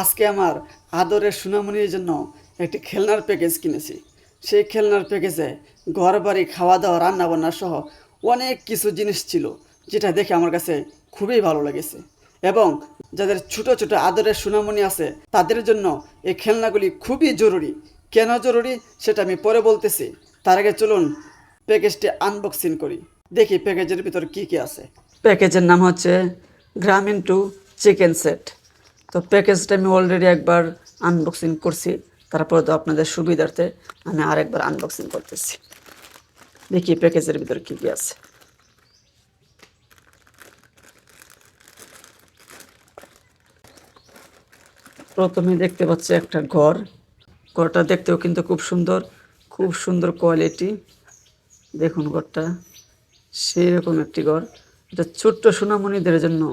আজকে আমার আদরের সোনামণির জন্য একটি খেলনার প্যাকেজ কিনেছি। সেই খেলনার প্যাকেজে ঘর বাড়ি খাওয়া দাওয়া রান্না বান্না সহ অনেক কিছু জিনিস ছিল, যেটা দেখে আমার কাছে খুবই ভালো লেগেছে। এবং যাদের ছোট ছোট আদরের সোনামণি আছে তাদের জন্য এই খেলনাগুলি খুবই জরুরি। কেন জরুরি সেটা আমি পরে বলতেছি। তার আগে চলুন প্যাকেজটি আনবক্সিং করি, দেখি প্যাকেজের ভিতর কি কি আছে। প্যাকেজের নাম হচ্ছে গ্রামীণ টু চিকেন সেট। তো প্যাকেজটা আমি অলরেডি একবার আনবক্সিং করছি, তারপর তো আপনাদের সুবিধার্থে আমি আরেকবার আনবক্সিং করতেছি। দেখি প্যাকেজের ভিতর কী কী আছে। প্রথমে দেখতে পাচ্ছি একটা ঘর। ঘরটা দেখতেও কিন্তু খুব সুন্দর, খুব সুন্দর কোয়ালিটি। দেখুন ঘরটা সেরকম একটি ঘর। এটা ছোট্ট সোনামণিদের জন্য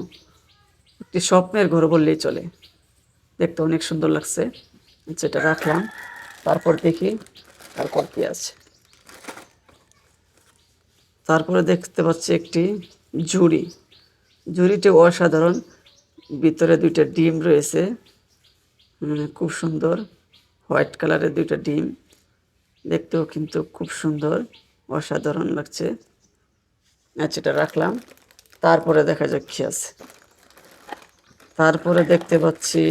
একটি স্বপ্নের ঘর বললেই চলে। দেখতে অনেক সুন্দর লাগছে, যেটা রাখলাম। তারপর দেখি তারপর কি আছে। তারপরে দেখতে পাচ্ছি একটি ঝুড়ি। ঝুড়িটি অসাধারণ, ভিতরে দুইটা ডিম রয়েছে। খুব সুন্দর, হোয়াইট কালারের দুইটা ডিম। দেখতেও কিন্তু খুব সুন্দর, অসাধারণ লাগছে। আচ্ছা, এটা রাখলাম। তারপরে দেখা যাক কি আছে। তারপরে দেখতে পাচ্ছি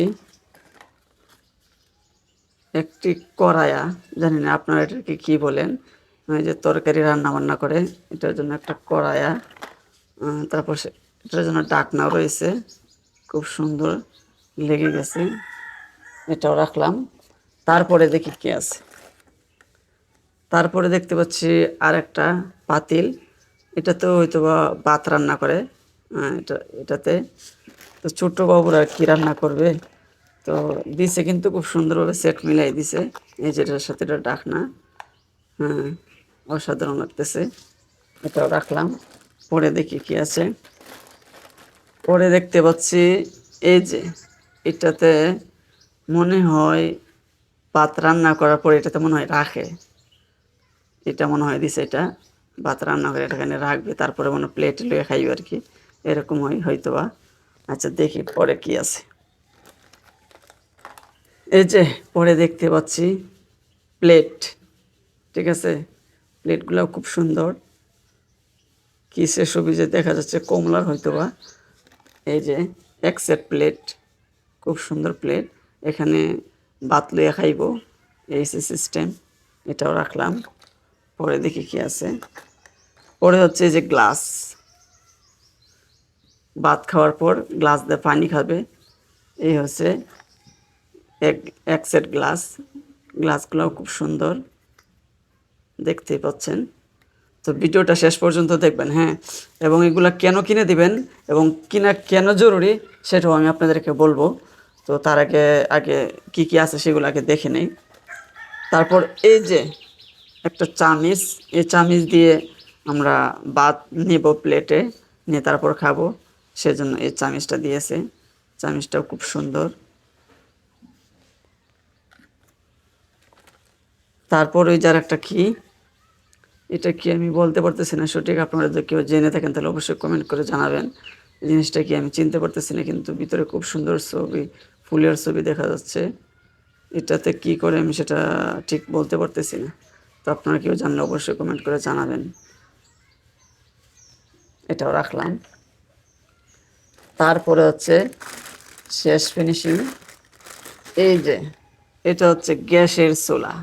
একটি কড়ায়া, জানি না আপনারা এটাকে কি বলেন, ওই যে তরকারি রান্না বান্না করে এটার জন্য একটা কড়ায়া। তারপর এটার জন্য ডাকনাও রয়েছে, খুব সুন্দর লেগে গেছে, এটাও রাখলাম। তারপরে দেখি কি আছে। তারপরে দেখতে পাচ্ছি আর একটা পাতিল। এটাতে হয়তো বা ভাত রান্না করে। এটাতে তো ছোট্ট বাবুরা কি রান্না করবে, তো দিছে কিন্তু খুব সুন্দরভাবে সেট মিলাই দিছে। এই যেটার সাথে এটা ডাকনা, অসাধারণ লাগতেছে, এটাও রাখলাম। পরে দেখি কি আছে। পরে দেখতে পাচ্ছি এই যে এটাতে মনে হয় ভাত রান্না করার পর এটাতে মনে হয় রাখে, এটা মনে হয় দিছে। এটা ভাত রান্না করে এখানে রাখবে, তারপরে মনে প্লেটে লুয়ে খাইবে আর কি, এরকম হয়তো বা। আচ্ছা, দেখি পরে কি আছে। এই যে পরে দেখতে পাচ্ছি প্লেট, ঠিক আছে। প্লেটগুলো খুব সুন্দর, কিসের সবুজে দেখা যাচ্ছে, কমলার হয়তো বা। এই যে এক সেট প্লেট, খুব সুন্দর প্লেট। এখানে ভাত লইয়া খাইব, এই সিস্টেম, এটাও রাখলাম। পরে দেখি কি আছে। পরে হচ্ছে যে গ্লাস, ভাত খাওয়ার পর গ্লাস দিয়ে পানি খাবে, এই হচ্ছে এক এক সেট গ্লাস। গ্লাসগুলোও খুব সুন্দর, দেখতেই পাচ্ছেন। তো ভিডিওটা শেষ পর্যন্ত দেখবেন, হ্যাঁ। এবং এগুলা কেন কিনে দিবেন এবং কিনা কেন জরুরি সেটাও আমি আপনাদেরকে বলবো। তো তার আগে আগে কি কি আছে সেগুলো আগে দেখে নেই। তারপর এই যে একটা চামিচ, এই চামিচ দিয়ে আমরা ভাত নেব প্লেটে, নিয়ে তারপর খাবো, সেজন্য এই চামিচটা দিয়েছে। চামিচটাও খুব সুন্দর। তারপর ওই যার একটা কি, এটা কি আমি বলতে পারতেছি না সঠিক। আপনারা যদি কেউ জেনে থাকেন তাহলে অবশ্যই কমেন্ট করে জানাবেন। জিনিসটা কি আমি চিনতে পারতেছি না, কিন্তু ভিতরে খুব সুন্দর ছবি, ফুলের ছবি দেখা যাচ্ছে। এটাতে কি করে আমি সেটা ঠিক বলতে পারতেছি না। তো আপনারা কেউ জানলে অবশ্যই কমেন্ট করে জানাবেন। এটাও রাখলাম। তারপরে হচ্ছে শেষ ফিনিশিং, এই যে এটা হচ্ছে গ্যাসের চুলা।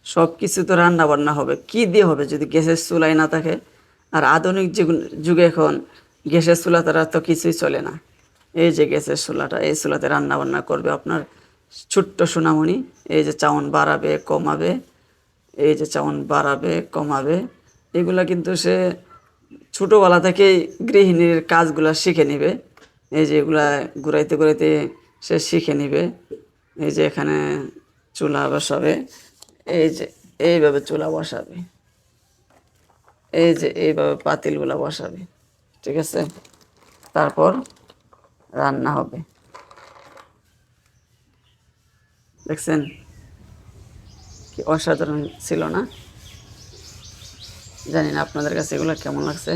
সব কিছু তো রান্না বান্না হবে, কি দিয়ে হবে যদি গ্যাসের চুলাই না থাকে। আর আধুনিক যুগে এখন গ্যাসের চুলা তারা তো কিছুই চলে না। এই যে গ্যাসের চুলাটা, এই চুলাতে রান্না বান্না করবে আপনার ছোট্ট সোনামণি। এই যে চাউন বাড়াবে কমাবে, এই যে চাউন বাড়াবে কমাবে, এগুলা কিন্তু সে ছোটোবেলা থেকেই গৃহিণীর কাজগুলো শিখে নেবে। এই যে এগুলা ঘুরাইতে ঘুরাইতে সে শিখে নেবে। এই যে এখানে চুলা বসাবে, এই যে এইভাবে চুলা বসাবে, এই যে এইভাবে পাতিলগুলা বসাবে, ঠিক আছে। তারপর রান্না হবে। দেখছেন কি অসাধারণ ছিল না? জানি না আপনাদের কাছে এগুলো কেমন লাগছে,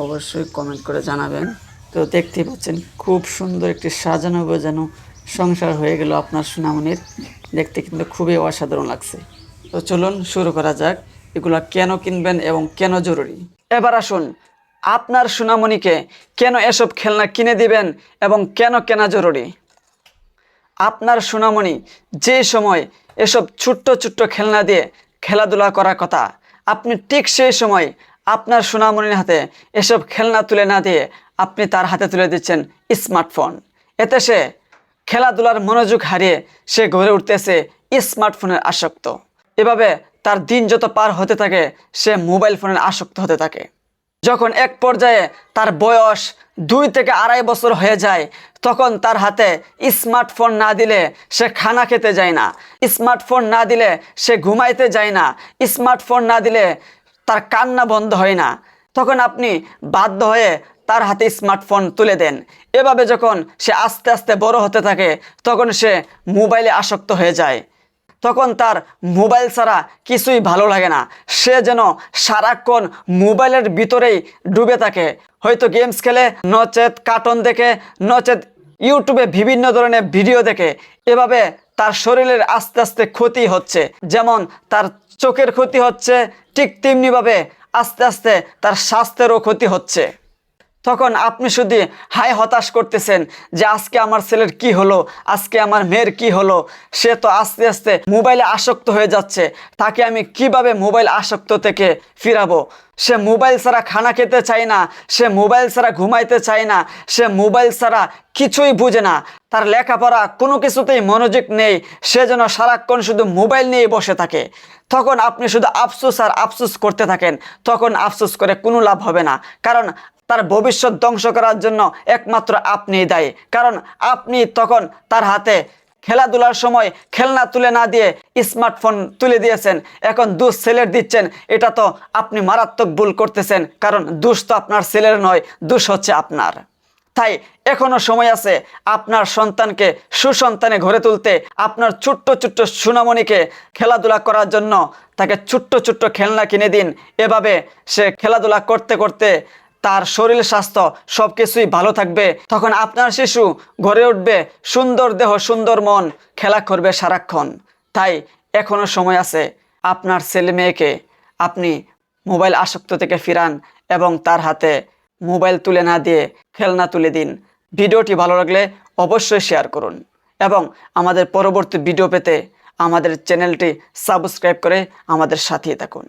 অবশ্যই কমেন্ট করে জানাবেন। তো দেখতেই পাচ্ছেন খুব সুন্দর একটি সাজানো গোছানো সংসার হয়ে গেল আপনার সোনামণির। দেখতে কিন্তু খুবই অসাধারণ লাগছে। তো চলুন শুরু করা যাক, এগুলো কেন কিনবেন এবং কেন জরুরি। এবার আসুন, আপনার সোনামণিকে কেন এসব খেলনা কিনে দিবেন এবং কেন কেনা জরুরি। আপনার সোনামণি যে সময় এসব ছোট্ট ছোট্ট খেলনা দিয়ে খেলাধুলা করার কথা, আপনি ঠিক সেই সময় আপনার সোনামণির হাতে এসব খেলনা তুলে না দিয়ে আপনি তার হাতে তুলে দিচ্ছেন স্মার্টফোন। এতে সে খেলাধুলার মনোযোগ হারিয়ে সে গড়ে উঠতেছে স্মার্টফোনের আসক্ত। এভাবে তার দিন যত পার হতে থাকে সে মোবাইল ফোনের আসক্ত হতে থাকে। যখন এক পর্যায়ে তার বয়স 2 থেকে 2.5 বছর হয়ে যায়, তখন তার হাতে স্মার্টফোন না দিলে সে খানা খেতে যায় না, স্মার্টফোন না দিলে সে ঘুমাইতে যায় না, স্মার্টফোন না দিলে তার কান্না বন্ধ হয় না। তখন আপনি বাধ্য হয়ে তার হাতে স্মার্টফোন তুলে দেন। এভাবে যখন সে আস্তে আস্তে বড় হতে থাকে, তখন সে মোবাইলে আসক্ত হয়ে যায়। তখন তার মোবাইল ছাড়া কিছুই ভালো লাগে না। সে যেন সারাক্ষণ মোবাইলের ভিতরেই ডুবে থাকে, হয়তো গেমস খেলে, নচেত কার্টুন দেখে, নচেত ইউটিউবে বিভিন্ন ধরনের ভিডিও দেখে। এভাবে তার শরীরের আস্তে আস্তে ক্ষতি হচ্ছে। যেমন তার চোখের ক্ষতি হচ্ছে, ঠিক তেমনিভাবে আস্তে আস্তে তার স্বাস্থ্যেরও ক্ষতি হচ্ছে। তখন আপনি শুধু হায় হতাশ করতেছেন যে আজকে আমার ছেলের কি হলো, আজকে আমার মেয়ের কি হলো। সে তো আস্তে আস্তে মোবাইলে আসক্ত হয়ে যাচ্ছে, তাকে আমি কিভাবে মোবাইল আসক্ত থেকে ফিরাবো। সে মোবাইল ছাড়া খানা খেতে চায় না, সে মোবাইল ছাড়া ঘুমাইতে চায় না, সে মোবাইল ছাড়া কিছুই বুঝে না, তার লেখাপড়া কোনো কিছুতেই মনোযোগ নেই, সে যেন সারাক্ষণ শুধু মোবাইল নিয়ে বসে থাকে। তখন আপনি শুধু আফসোস আর আফসোস করতে থাকেন। তখন আফসোস করে কোনো লাভ হবে না, কারণ তার ভবিষ্যৎ ধ্বংস করার জন্য একমাত্র আপনিই দায়ী। কারণ আপনি তখন তার হাতে খেলাধুলার সময় খেলনা তুলে না দিয়ে স্মার্টফোন তুলে দিয়েছেন। এখন দোষ ছেলের দিচ্ছেন, এটা তো আপনি মারাত্মক ভুল করতেছেন। কারণ দোষ তো আপনার ছেলের নয়, দোষ হচ্ছে আপনার। তাই এখনো সময় আছে আপনার সন্তানকে সুসন্তানে গড়ে তুলতে। আপনার ছোট্ট ছোট্ট সোনামণিকে খেলাধুলা করার জন্য তাকে ছোট্ট ছোট্ট খেলনা কিনে দিন। এভাবে সে খেলাধুলা করতে করতে তার শরীর স্বাস্থ্য সব কিছুই ভালো থাকবে। তখন আপনার শিশু গড়ে উঠবে সুন্দর দেহ, সুন্দর মন, খেলা করবে সারাক্ষণ। তাই এখনো সময় আছে, আপনার ছেলে মেয়েকে আপনি মোবাইল আসক্ত থেকে ফিরান এবং তার হাতে মোবাইল তুলে না দিয়ে খেলনা তুলে দিন। ভিডিওটি ভালো লাগলে অবশ্যই শেয়ার করুন এবং আমাদের পরবর্তী ভিডিও পেতে আমাদের চ্যানেলটি সাবস্ক্রাইব করে আমাদের সাথেই থাকুন।